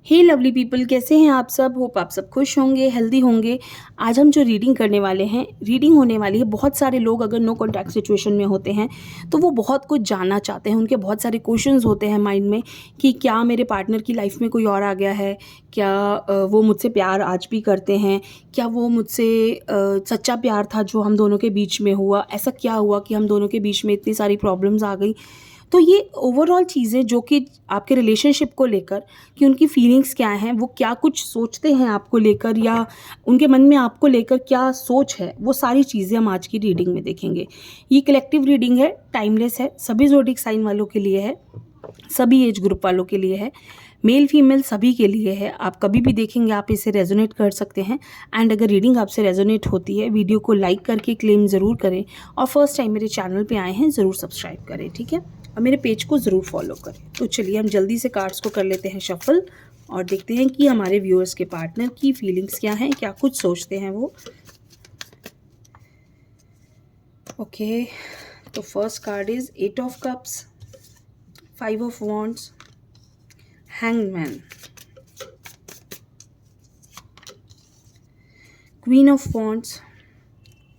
हे lovely people, कैसे हैं आप सब। होप आप सब खुश होंगे, हेल्दी होंगे। आज हम जो रीडिंग करने वाले हैं, रीडिंग होने वाली है। बहुत सारे लोग अगर नो कॉन्टैक्ट सिचुएशन में होते हैं तो वो बहुत कुछ जानना चाहते हैं। उनके बहुत सारे क्वेश्चंस होते हैं माइंड में कि क्या मेरे पार्टनर की लाइफ में कोई और आ गया है, क्या वो मुझसे प्यार आज भी करते हैं, क्या वो मुझसे सच्चा प्यार था जो हम दोनों के बीच में हुआ, ऐसा क्या हुआ कि हम दोनों के बीच में इतनी सारी प्रॉब्लम्स आ गई। तो ये ओवरऑल चीज़ें जो कि आपके रिलेशनशिप को लेकर, कि उनकी फीलिंग्स क्या हैं, वो क्या कुछ सोचते हैं आपको लेकर, या उनके मन में आपको लेकर क्या सोच है, वो सारी चीज़ें हम आज की रीडिंग में देखेंगे। ये कलेक्टिव रीडिंग है, टाइमलेस है, सभी ज़ोडिक साइन वालों के लिए है, सभी एज ग्रुप वालों के लिए है, मेल फीमेल सभी के लिए है। आप कभी भी देखेंगे आप इसे रेजोनेट कर सकते हैं। एंड अगर रीडिंग आपसे रेजोनेट होती है, वीडियो को लाइक करके क्लेम ज़रूर करें, और फर्स्ट टाइम मेरे चैनल पे आए हैं ज़रूर सब्सक्राइब करें, ठीक है, और मेरे पेज को ज़रूर फॉलो करें। तो चलिए हम जल्दी से कार्ड्स को कर लेते हैं शफल, और देखते हैं कि हमारे व्यूअर्स के पार्टनर की फीलिंग्स क्या हैं, क्या कुछ सोचते हैं वो। ओके, तो first card is 8 of cups, 5 of wands, hangman, queen of wands,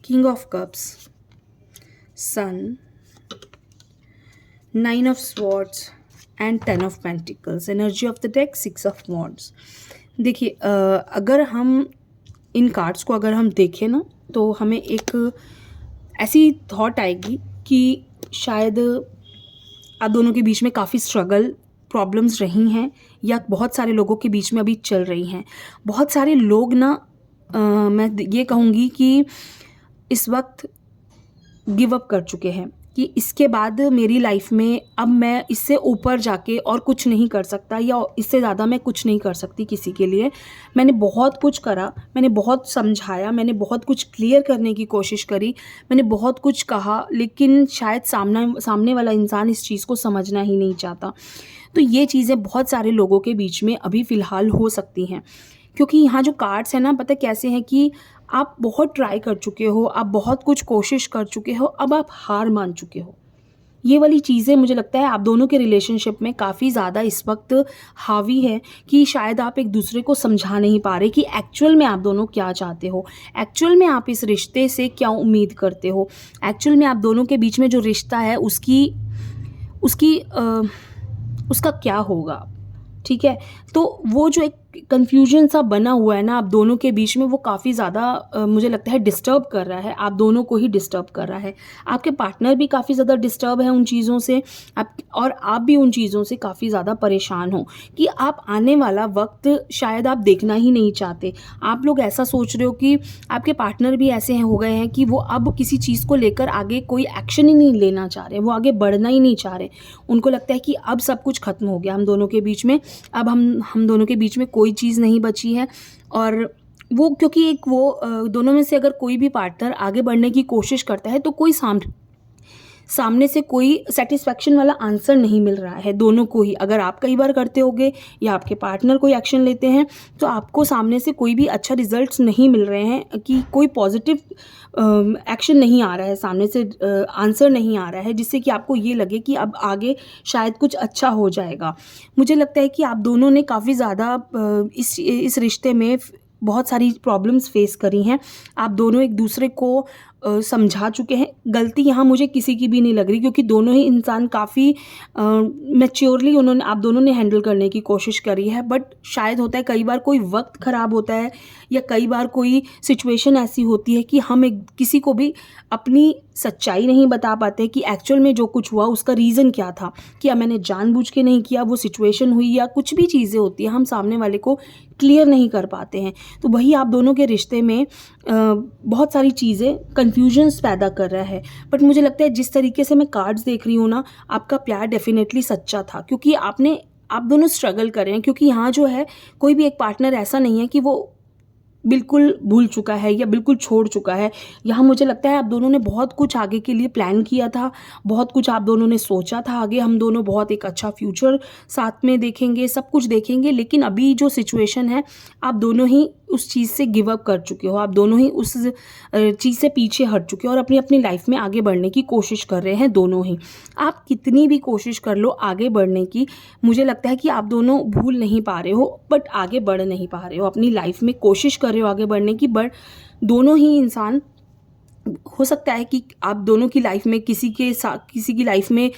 king of cups, sun, 9 of swords and 10 of pentacles। Energy of the deck 6 of wands। देखिए, अगर हम इन कार्ड्स को अगर हम देखें ना, तो हमें एक ऐसी थॉट आएगी कि शायद आप दोनों के बीच में काफ़ी स्ट्रगल प्रॉब्लम्स रही हैं, या बहुत सारे लोगों के बीच में अभी चल रही हैं। बहुत सारे लोग ना, मैं ये कहूँगी कि इस वक्त गिव अप कर चुके हैं कि इसके बाद मेरी लाइफ में अब मैं इससे ऊपर जाके और कुछ नहीं कर सकता, या इससे ज़्यादा मैं कुछ नहीं कर सकती किसी के लिए। मैंने बहुत कुछ करा, मैंने बहुत समझाया, मैंने बहुत कुछ क्लियर करने की कोशिश करी, मैंने बहुत कुछ कहा, लेकिन शायद सामने वाला इंसान इस चीज़ को समझना ही नहीं चाहता। तो ये चीज़ें बहुत सारे लोगों के बीच में अभी फ़िलहाल हो सकती हैं, क्योंकि यहाँ जो कार्ड्स हैं ना, पता कैसे हैं कि आप बहुत ट्राई कर चुके हो, आप बहुत कुछ कोशिश कर चुके हो, अब आप हार मान चुके हो। ये वाली चीज़ें मुझे लगता है आप दोनों के रिलेशनशिप में काफ़ी ज़्यादा इस वक्त हावी है, कि शायद आप एक दूसरे को समझा नहीं पा रहे कि एक्चुअल में आप दोनों क्या चाहते हो, एक्चुअल में आप इस रिश्ते से क्या उम्मीद करते हो, एक्चुअल में आप दोनों के बीच में जो रिश्ता है उसकी उसकी उसका क्या होगा। ठीक है, तो वो जो एक कन्फ्यूजन सा बना हुआ है ना आप दोनों के बीच में, वो काफ़ी ज़्यादा मुझे लगता है डिस्टर्ब कर रहा है, आप दोनों को ही डिस्टर्ब कर रहा है। आपके पार्टनर भी काफ़ी ज़्यादा डिस्टर्ब है उन चीज़ों से, आप भी उन चीज़ों से काफ़ी ज़्यादा परेशान हो कि आप आने वाला वक्त शायद आप देखना ही नहीं चाहते। आप लोग ऐसा सोच रहे हो कि आपके पार्टनर भी ऐसे हो गए हैं कि वो अब किसी चीज़ को लेकर आगे कोई एक्शन ही नहीं लेना चाह रहे, वो आगे बढ़ना ही नहीं चाह रहे। उनको लगता है कि अब सब कुछ ख़त्म हो गया हम दोनों के बीच में, अब हम दोनों के बीच में कोई चीज़ नहीं बची है। और वो क्योंकि एक वो दोनों में से अगर कोई भी पार्टनर आगे बढ़ने की कोशिश करता है, तो कोई सामने से कोई सेटिस्फैक्शन वाला आंसर नहीं मिल रहा है दोनों को ही। अगर आप कई बार करते होगे या आपके पार्टनर कोई एक्शन लेते हैं, तो आपको सामने से कोई भी अच्छा रिजल्ट्स नहीं मिल रहे हैं, कि कोई पॉजिटिव एक्शन नहीं आ रहा है सामने से, आंसर नहीं आ रहा है जिससे कि आपको ये लगे कि अब आगे शायद कुछ अच्छा हो जाएगा। मुझे लगता है कि आप दोनों ने काफ़ी ज़्यादा इस रिश्ते में बहुत सारी प्रॉब्लम्स फेस करी हैं। आप दोनों एक दूसरे को समझा चुके हैं। गलती यहाँ मुझे किसी की भी नहीं लग रही, क्योंकि दोनों ही इंसान काफ़ी मैच्योरली आप दोनों ने हैंडल करने की कोशिश करी है। बट शायद होता है कई बार कोई वक्त ख़राब होता है, या कई बार कोई सिचुएशन ऐसी होती है कि हम किसी को भी अपनी सच्चाई नहीं बता पाते कि एक्चुअल में जो कुछ हुआ उसका रीज़न क्या था, कि मैंने जानबूझ के नहीं किया, वो सिचुएशन हुई, या कुछ भी चीज़ें होती हैं हम सामने वाले को क्लियर नहीं कर पाते हैं। तो वही आप दोनों के रिश्ते में बहुत सारी चीज़ें कन्फ्यूजन्स पैदा कर रहा है। बट मुझे लगता है जिस तरीके से मैं कार्ड्स देख रही हूँ ना, आपका प्यार डेफिनेटली सच्चा था, क्योंकि आप दोनों स्ट्रगल कर रहे हैं। क्योंकि यहाँ जो है, कोई भी एक पार्टनर ऐसा नहीं है कि वो बिल्कुल भूल चुका है या बिल्कुल छोड़ चुका है। यहाँ मुझे लगता है आप दोनों ने बहुत कुछ आगे के लिए प्लान किया था, बहुत कुछ आप दोनों ने सोचा था, आगे हम दोनों बहुत एक अच्छा फ्यूचर साथ में देखेंगे, सब कुछ देखेंगे। लेकिन अभी जो सिचुएशन है, आप दोनों ही उस चीज़ से गिव अप कर चुके हो, आप दोनों ही उस चीज़ से पीछे हट चुके हो और अपनी अपनी लाइफ में आगे बढ़ने की कोशिश कर रहे हैं दोनों ही। आप कितनी भी कोशिश कर लो आगे बढ़ने की, मुझे लगता है कि आप दोनों भूल नहीं पा रहे हो, बट आगे बढ़ नहीं पा रहे हो। अपनी लाइफ में कोशिश कर रहे हो आगे बढ़ने की, बट दोनों ही इंसान, हो सकता है कि आप दोनों की लाइफ में किसी की लाइफ में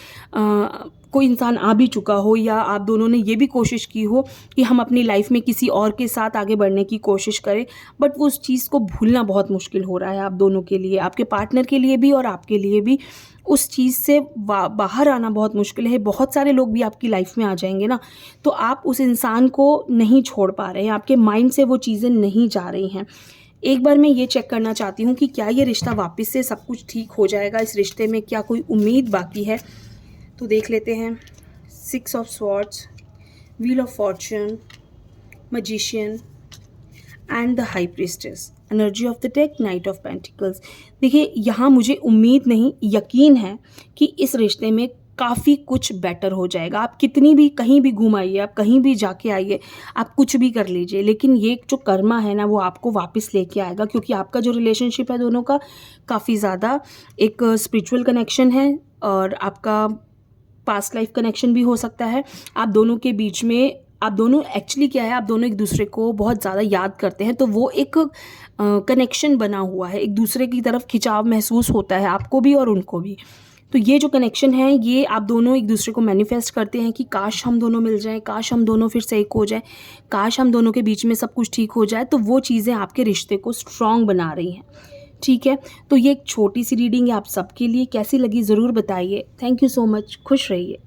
कोई इंसान आ भी चुका हो, या आप दोनों ने ये भी कोशिश की हो कि हम अपनी लाइफ में किसी और के साथ आगे बढ़ने की कोशिश करें, बट वो उस चीज़ को भूलना बहुत मुश्किल हो रहा है आप दोनों के लिए, आपके पार्टनर के लिए भी और आपके लिए भी। उस चीज़ से बाहर आना बहुत मुश्किल है। बहुत सारे लोग भी आपकी लाइफ में आ जाएंगे ना, तो आप उस इंसान को नहीं छोड़ पा रहे हैं, आपके माइंड से वो चीज़ें नहीं जा रही हैं। एक बार मैं ये चेक करना चाहती हूँ कि क्या ये रिश्ता वापस से सब कुछ ठीक हो जाएगा, इस रिश्ते में क्या कोई उम्मीद बाकी है। तो देख लेते हैं। 6 of swords, wheel of Fortune, magician and the high priestess, energy of the deck, night of pentacles. देखिए, यहाँ मुझे उम्मीद नहीं, यकीन है कि इस रिश्ते में काफ़ी कुछ बेटर हो जाएगा। आप कितनी भी कहीं भी घूम आइए, आप कहीं भी जाके आइए, आप कुछ भी कर लीजिए, लेकिन ये जो कर्मा है ना, वो आपको वापस लेके आएगा, क्योंकि आपका जो रिलेशनशिप है दोनों का काफ़ी ज़्यादा एक स्पिरिचुअल कनेक्शन है, और आपका पास्ट लाइफ कनेक्शन भी हो सकता है। आप दोनों के बीच में, आप दोनों एक्चुअली क्या है, आप दोनों एक दूसरे को बहुत ज़्यादा याद करते हैं, तो वो एक कनेक्शन बना हुआ है, एक दूसरे की तरफ खिंचाव महसूस होता है आपको भी और उनको भी। तो ये जो कनेक्शन है, ये आप दोनों एक दूसरे को मैनिफेस्ट करते हैं कि काश हम दोनों मिल जाएं, काश हम दोनों फिर से एक हो जाएं, काश हम दोनों के बीच में सब कुछ ठीक हो जाए। तो वो चीज़ें आपके रिश्ते को स्ट्रॉन्ग बना रही हैं। ठीक है, तो ये एक छोटी सी रीडिंग है आप सबके लिए। कैसी लगी ज़रूर बताइए। थैंक यू सो मच, खुश रहिए।